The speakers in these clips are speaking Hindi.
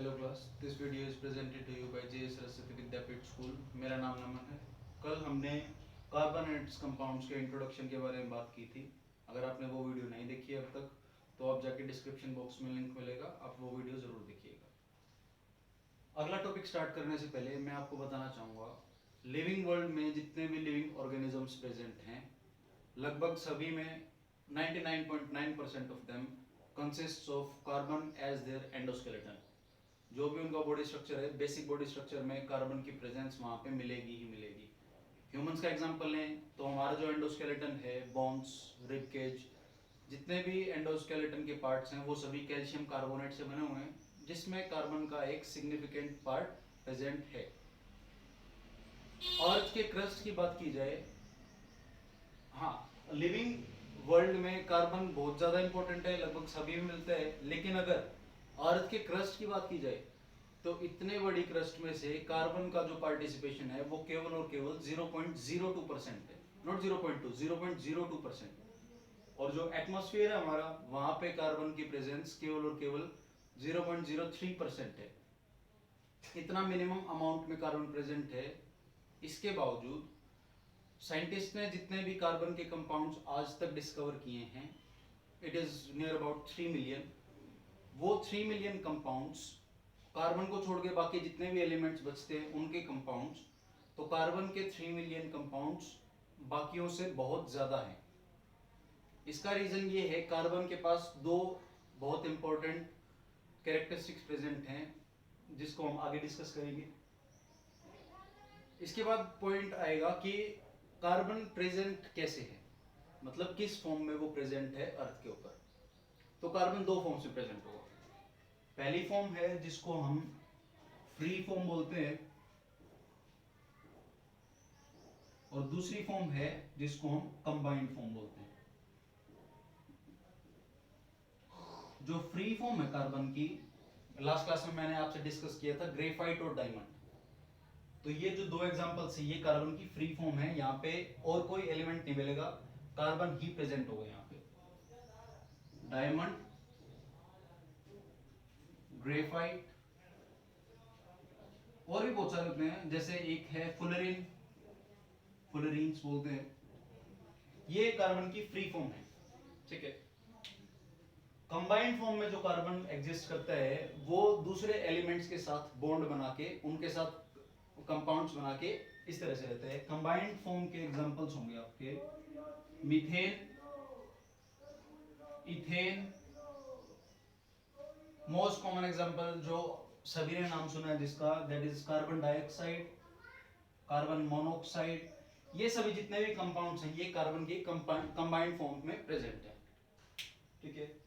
Hello class, this video is presented to you by JS Saraswati Vidyapeeth school. मेरा नाम नमन है। कल हमने कार्बन एंड इट्स कंपाउंड्स के इंट्रोडक्शन के बारे में बात की थी। अगर आपने वो वीडियो नहीं देखी अब तक तो आप जाके डिस्क्रिप्शन बॉक्स में लिंक मिलेगा, आप वो वीडियो ज़रूर देखिएगा। अगला टॉपिक स्टार्ट करने से पहले मैं आपको बताना चाहूँगा, लिविंग वर्ल्ड में जितने भी लिविंग ऑर्गेनिजम्स प्रेजेंट हैं लगभग सभी में 99.9% of them consists of carbon as their endoskeleton. जो भी उनका बॉडी स्ट्रक्चर है, बेसिक बॉडी स्ट्रक्चर में कार्बन की प्रेजेंस वहाँ पे मिलेगी ही मिलेगी। ह्यूमंस का एग्जांपल लें तो हमारा जो एंडोस्केलेटन है, बोन्स, रिब केज, जितने भी एंडोस्केलेटन के पार्ट्स हैं वो सभी कैल्शियम कार्बोनेट से बने हुए हैं, जिसमें कार्बन का एक सिग्निफिकेंट पार्ट प्रेजेंट है। अर्थ के क्रस्ट की बात की जाए, हाँ, लिविंग वर्ल्ड में कार्बन बहुत ज्यादा इंपॉर्टेंट है, लगभग सभी में मिलता है। लेकिन अगर अर्थ के क्रस्ट की बात की जाए तो इतने बड़ी क्रस्ट में से कार्बन का जो पार्टिसिपेशन है वो केवल और केवल 0.02% है, नॉट 0.2, 0.02%। और जो एटमॉस्फेयर है हमारा, वहां पे कार्बन की प्रेजेंस केवल और केवल 0.03% है। इतना मिनिमम अमाउंट में कार्बन प्रेजेंट है। इसके बावजूद साइंटिस्ट ने जितने भी कार्बन के कंपाउंड्स आज तक डिस्कवर किए हैं, it is near about 3 million. वो 3 मिलियन कंपाउंड्स, कार्बन को छोड़ के बाकी जितने भी एलिमेंट्स बचते हैं उनके कंपाउंड्स, तो कार्बन के 3 मिलियन कंपाउंड्स बाकियों से बहुत ज्यादा हैं। इसका रीजन ये है, कार्बन के पास दो बहुत इंपॉर्टेंट कैरेक्टरिस्टिक्स प्रेजेंट हैं जिसको हम आगे डिस्कस करेंगे। इसके बाद पॉइंट आएगा कि कार्बन प्रेजेंट कैसे है, मतलब किस फॉर्म में वो प्रेजेंट है अर्थ के ऊपर। तो कार्बन दो फॉर्म से प्रेजेंट होगा। पहली फॉर्म है जिसको हम फ्री फॉर्म बोलते हैं, और दूसरी फॉर्म है जिसको हम कंबाइंड फॉर्म बोलते हैं। जो फ्री फॉर्म है कार्बन की, लास्ट क्लास में मैंने आपसे डिस्कस किया था, ग्रेफाइट और डायमंड। तो ये जो दो एग्जांपल्स है, ये कार्बन की फ्री फॉर्म है। यहाँ पे और कोई एलिमेंट नहीं मिलेगा, कार्बन ही प्रेजेंट होगा यहाँ पे। डायमंड, ग्रेफाइट, और भी बहुत सारे होते हैं, जैसे एक है फुलरिन, फुलरीन्स बोलते हैं। ये कार्बन की फ्री फॉर्म है, ठीक है। कंबाइंड फॉर्म में जो कार्बन एग्जिस्ट करता है वो दूसरे एलिमेंट्स के साथ बॉन्ड बना के, उनके साथ कंपाउंड्स बना के इस तरह से रहते हैं। कंबाइंड फॉर्म के एग्जांपल्स होंगे आपके methane, ethane. Most common example जो सभी ने नाम सुना है जिसका, that is carbon dioxide, carbon monoxide. ये सभी जितने भी कंपाउंड्स हैं ये कार्बन के कंबाइंड फॉर्म में प्रेजेंट है, ठीक है।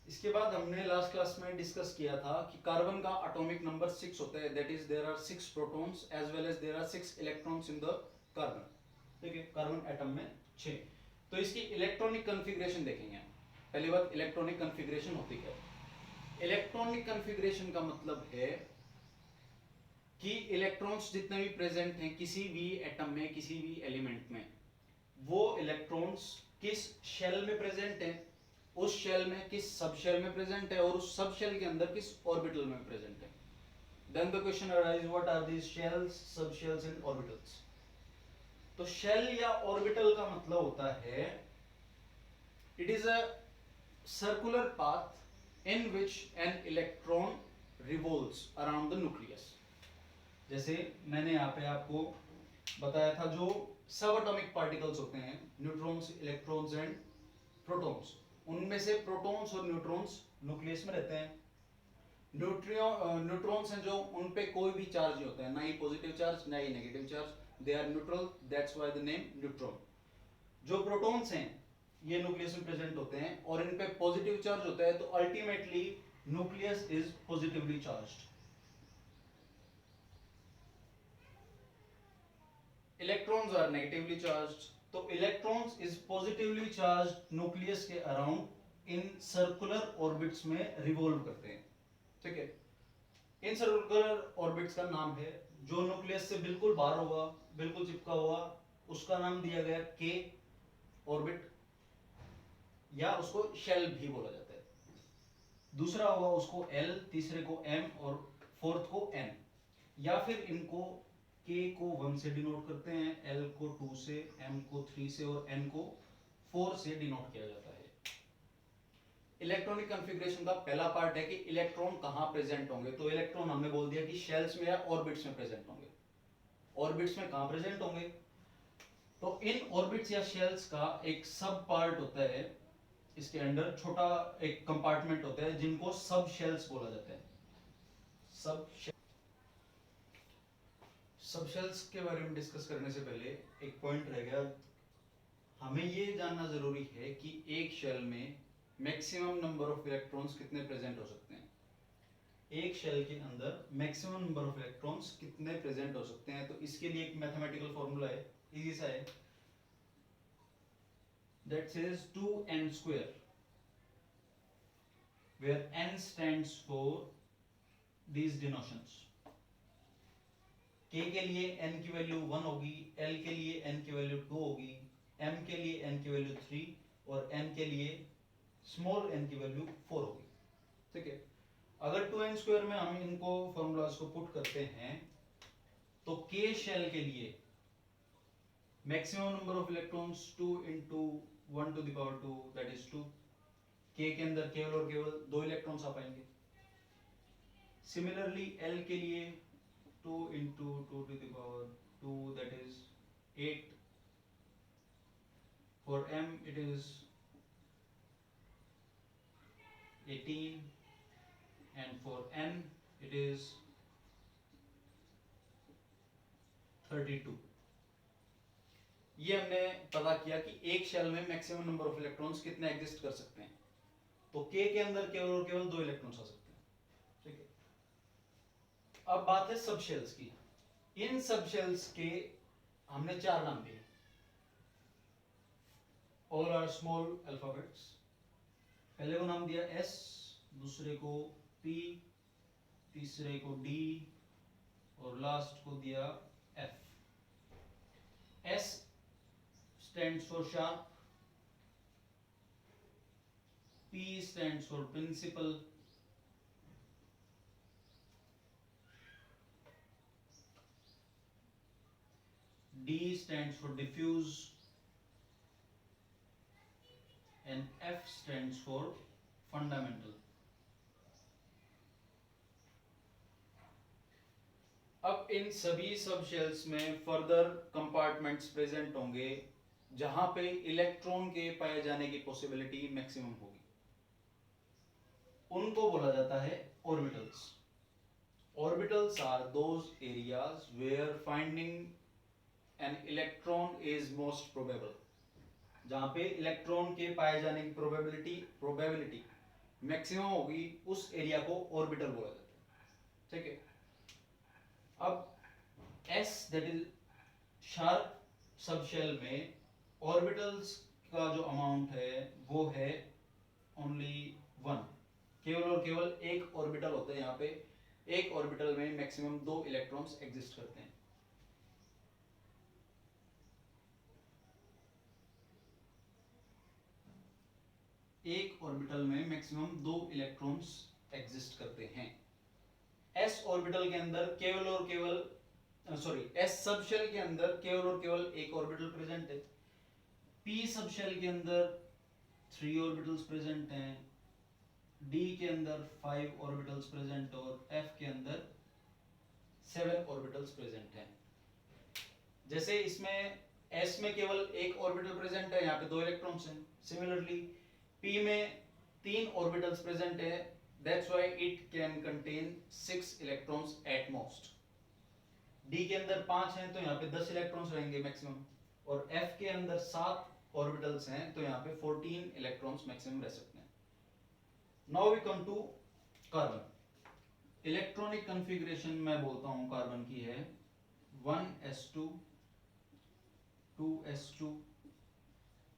इसके बाद हमने लास्ट क्लास में डिस्कस किया था कि कार्बन का एटॉमिक नंबर 6 होता है, that is there are 6 protons as well as there are 6 electrons in the carbon, ठीक है। कार्बन एटम में 6। तो इसकी इलेक्ट्रॉनिक कॉन्फ़िगरेशन देखेंगे हम। पहली बात, इलेक्ट्रॉनिक कॉन्फ़िगरेशन होती है। इलेक्ट्रॉनिक कॉन्फ़िगरेशन का मतलब है कि इलेक्ट्रॉन्स जितने भी प्रेजेंट हैं किसी भी एटम में, किसी भी एलिमेंट में, वो इलेक्ट्रॉन्स किस शेल में प्रेजेंट हैं, उस शेल में किस सब शेल में प्रेजेंट है, और उस सब शेल के अंदर किस ऑर्बिटल में प्रेजेंट है। Then the question arise, what are these shells, sub shells and orbitals. तो शेल या ऑर्बिटल का मतलब होता है, it is a circular path in which an electron revolves around the nucleus. जैसे मैंने यहाँ पे आपको बताया था, जो सब एटॉमिक पार्टिकल्स होते हैं, न्यूट्रॉन्स, इलेक्ट्रॉन्स एंड प्रोटॉन्स, उनमें से प्रोटॉन्स और न्यूट्रॉन्स न्यूक्लियस में रहते हैं। न्यूट्रॉन्स हैं जो, उन पे कोई भी चार्ज नहीं होता है, ना ही पॉजिटिव चार्ज ना ही negative charge, they are neutral, that's why the name neutron. जो प्रोटॉन्स हैं ये न्यूक्लियस में प्रेजेंट होते हैं और इन पे पॉजिटिव चार्ज होता है, तो ultimately nucleus is positively charged. Electrons are negatively charged, तो electrons is positively charged nucleus के अराउंड इन सर्कुलर ऑर्बिट्स में रिवॉल्व करते हैं, ठीक है। इन सर्कुलर ऑर्बिट्स का नाम है, जो न्यूक्लियस से बिल्कुल बाहर होगा, बिल्कुल चिपका हुआ, उसका नाम दिया गया के ऑर्बिट, या उसको शेल भी बोला जाता है। दूसरा होगा उसको L, तीसरे को M और फोर्थ को N, या फिर इनको K को 1 से डिनोट करते हैं, L को 2 से, M को 3 से और N को 4 से डिनोट किया जाता है। इलेक्ट्रॉनिक कॉन्फ़िगरेशन का पहला पार्ट है कि इलेक्ट्रॉन कहां प्रेजेंट होंगे। तो इलेक्ट्रॉन हमने बोल दिया कि शेल्स में या ऑर्बिट्स में प्रेजेंट होंगे। ऑर्बिट्स में कहां प्रेजेंट होंगे? तो इन ऑर्बिट्स या शेल्स का एक सब पार्ट होता है, इसके अंदर छोटा एक कंपार्टमेंट होता है जिनको सब शेल्स बोला जाता है। सब शेल्स के बारे में डिस्कस करने से पहले एक पॉइंट रह गया, हमें ये जानना जरूरी है कि एक शेल में मैक्सिमम नंबर ऑफ इलेक्ट्रॉन्स कितने प्रेजेंट हो सकते हैं। एक शेल के अंदर मैक्सिमम नंबर ऑफ इलेक्ट्रॉन्स कितने प्रेजेंट हो सकते हैं। तो इसके लिए एक मैथमेटिकल फॉर्मूला है, इजी सा है, that says 2n square, where n stands for these denotions. k के लिए n की वैल्यू 1 होगी, l के लिए n की वैल्यू 2 होगी, m के लिए n की वैल्यू 3 और n के लिए स्मॉल n की वैल्यू 4 होगी। ठीक है, अगर 2n स्क्वायर में हम इनको फॉर्मूलाज को पुट करते हैं तो k शेल के लिए maximum number of electrons 2 into 1 to the power 2 that is 2। k के अंदर केवल और केवल 2 इलेक्ट्रॉन्स आ पाएंगे। सिमिलरली l के लिए 2 into 2 to the power 2 that is 8। For m it is 18 and for n it is 32। ये हमने पता किया कि एक शेल में मैक्सिमम नंबर ऑफ इलेक्ट्रॉन्स कितने एग्जिस्ट कर सकते हैं। तो k के अंदर केवल और केवल 2 इलेक्ट्रॉन्स आ सकते हैं। ठीक है, अब बात है सब शेल्स की। इन सब शेल्स के हमने 4 नाम दिए, ऑल आर स्मॉल अल्फाबेट्स। पहले को नाम दिया S, दूसरे को P, तीसरे को D और लास्ट को दिया F। S stands for sharp, P stands for principal, D stands for diffuse and F stands for fundamental। अब इन सभी सब शेल्स में फर्दर कंपार्टमेंट्स प्रेजेंट होंगे जहां पे इलेक्ट्रॉन के पाए जाने की पॉसिबिलिटी मैक्सिमम होगी, उनको बोला जाता है orbitals. Orbitals are those areas where finding an electron is most probable. जहां पे इलेक्ट्रॉन के पाए जाने की प्रोबेबिलिटी मैक्सिमम होगी, उस एरिया को ऑर्बिटल बोला जाता है। ठीक है, अब S that is sharp sub shell में ऑर्बिटल्स का जो अमाउंट है वो है ओनली 1। केवल और केवल एक ऑर्बिटल होता है, यहाँ पे एक ऑर्बिटल में मैक्सिमम 2 इलेक्ट्रॉन्स एग्जिस्ट करते हैं। एक ऑर्बिटल में मैक्सिमम 2 इलेक्ट्रॉन्स एग्जिस्ट करते हैं। S ऑर्बिटल के अंदर केवल और केवल S सब शेल के अंदर केवल और केवल एक ऑर्बिटल प्रेजेंट है। P सब शेल के अंदर 3 ऑर्बिटल्स प्रेजेंट हैं, D के अंदर 5 ऑर्बिटल्स प्रेजेंट और F के अंदर 7 ऑर्बिटल्स प्रेजेंट हैं। जैसे इसमें S में केवल एक ऑर्बिटल प्रेजेंट है, यहाँ पे 2 इलेक्ट्रॉन्स हैं। सिमिलरली P में 3 ऑर्बिटल्स प्रेजेंट है, that's why it can contain 6 electrons at most। D के अंदर 5 हैं तो यहाँ पे 10 इलेक्ट्रॉन्स रहेंगे मैक्सिमम, और F के अंदर 7 ऑर्बिटल्स हैं तो यहाँ पे 14 इलेक्ट्रॉन्स मैक्सिमम रह सकते हैं। Now we come to carbon. Electronic configuration मैं बोलता हूँ कार्बन की है 1s2, 2s2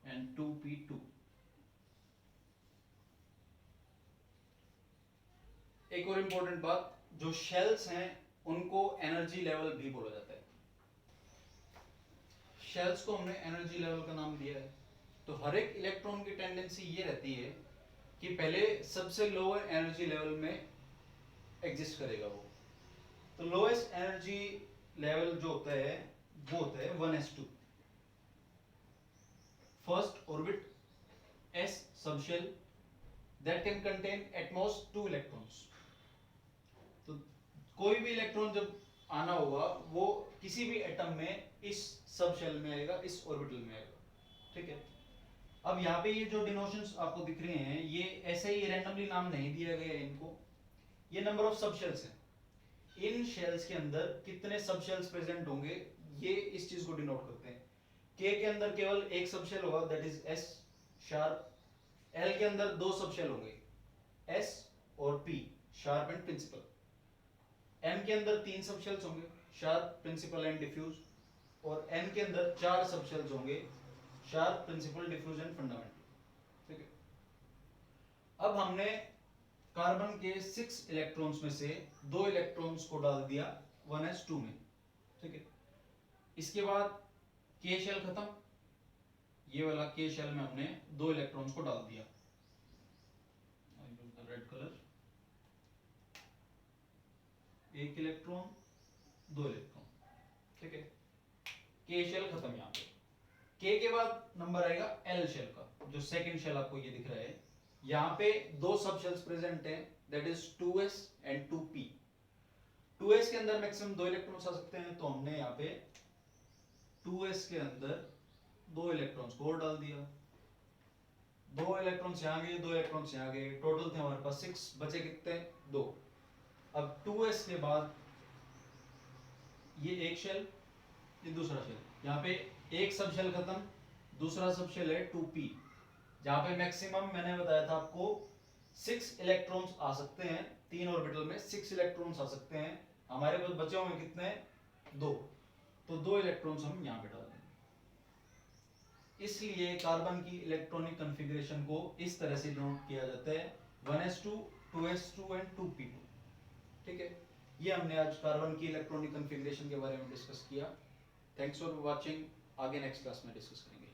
and 2p2। एक और इंपॉर्टेंट बात, जो शेल्स हैं उनको एनर्जी लेवल भी बोला जाता है। शेल्स को हमने एनर्जी लेवल का नाम दिया है। तो हर एक इलेक्ट्रॉन की टेंडेंसी ये रहती है कि पहले सबसे लोअर एनर्जी लेवल में एग्जिस्ट करेगा वो। तो लोएस्ट एनर्जी लेवल जो होता है वो होता है 1s2, first orbit s subshell that can contain at most 2 electrons। तो कोई भी इलेक्ट्रॉन जब आना होगा वो किसी भी एटम में इस सब शेल में आएगा, इस ऑर्बिटल में आएगा, ठीक है। अब यहाँ पे ये जो डिनोशंस आपको दिख रहे हैं ये ऐसे ही रैंडमली नाम नहीं दिया गया है इनको, ये नंबर ऑफ सब शेल्स हैं। इन शेल्स के अंदर कितने सब शेल्स प्रेजेंट होंगे ये इस चीज को डिनोट करते हैं। के अंदर केवल एक सब शेल होगा that is s sharp. L के अंदर दो सब शेल होंगे एस और p sharp and principal. M के अंदर तीन सब शेल्स होंगे शार्प, प्रिंसिपल एंड डिफ्यूज। और एन के अंदर चार सब शेल्स होंगे sharp, principal, diffuse and fundamental, ठीक है। अब हमने कार्बन के 6 इलेक्ट्रॉन्स में से 2 इलेक्ट्रॉन्स को डाल दिया 1s2 में, ठीक है। इसके बाद के शेल खत्म, ये वाला के शेल में हमने 2 इलेक्ट्रॉन्स को डाल दिया, रेड कलर, एक इलेक्ट्रॉन, 2 इलेक्ट्रॉन, ठीक है। के शेल खत्म यहाँ पे। के के बाद नंबर आएगा एल शेल का, जो सेकंड शेल आपको ये दिख रहा है। यहाँ पे 2 सब शेल्स प्रेजेंट हैं that is 2s and 2p। 2s के अंदर मैक्सिमम 2 इलेक्ट्रॉन्स आ सकते हैं, तो हमने यहाँ पे 2s के अंदर 2 इलेक्ट्रॉन्स को और डाल दिया। 2 इलेक्ट्रॉन्स यहाँ गए, 2 इलेक्ट्रॉन्स यहाँ गए, टोटल थे हमारे पास 6, बचे कितने 2। अब 2s के बाद ये एक शेल, ये दूसरा शेल, यहाँ पे एक सब शेल खत्म, दूसरा सब शेल है 2p, जहां पे मैक्सिमम मैंने बताया था आपको 6 इलेक्ट्रॉन्स आ सकते हैं, 3 ऑर्बिटल में 6 इलेक्ट्रॉन्स आ सकते हैं। हमारे पास बचे हुए कितने 2, तो 2 इलेक्ट्रॉन्स हम यहाँ पे डाल देंगे। इसलिए कार्बन की इलेक्ट्रॉनिक कॉन्फ़िगरेशन को इस तरह से डिनोट किया जाता है 1s2, 2s2 एंड 2p2, ठीक है। ये हमने आज कार्बन की इलेक्ट्रॉनिक कॉन्फ़िगरेशन के बारे में डिस्कस किया। थैंक्स फॉर वॉचिंग, आगे नेक्स्ट क्लास में डिस्कस करेंगे।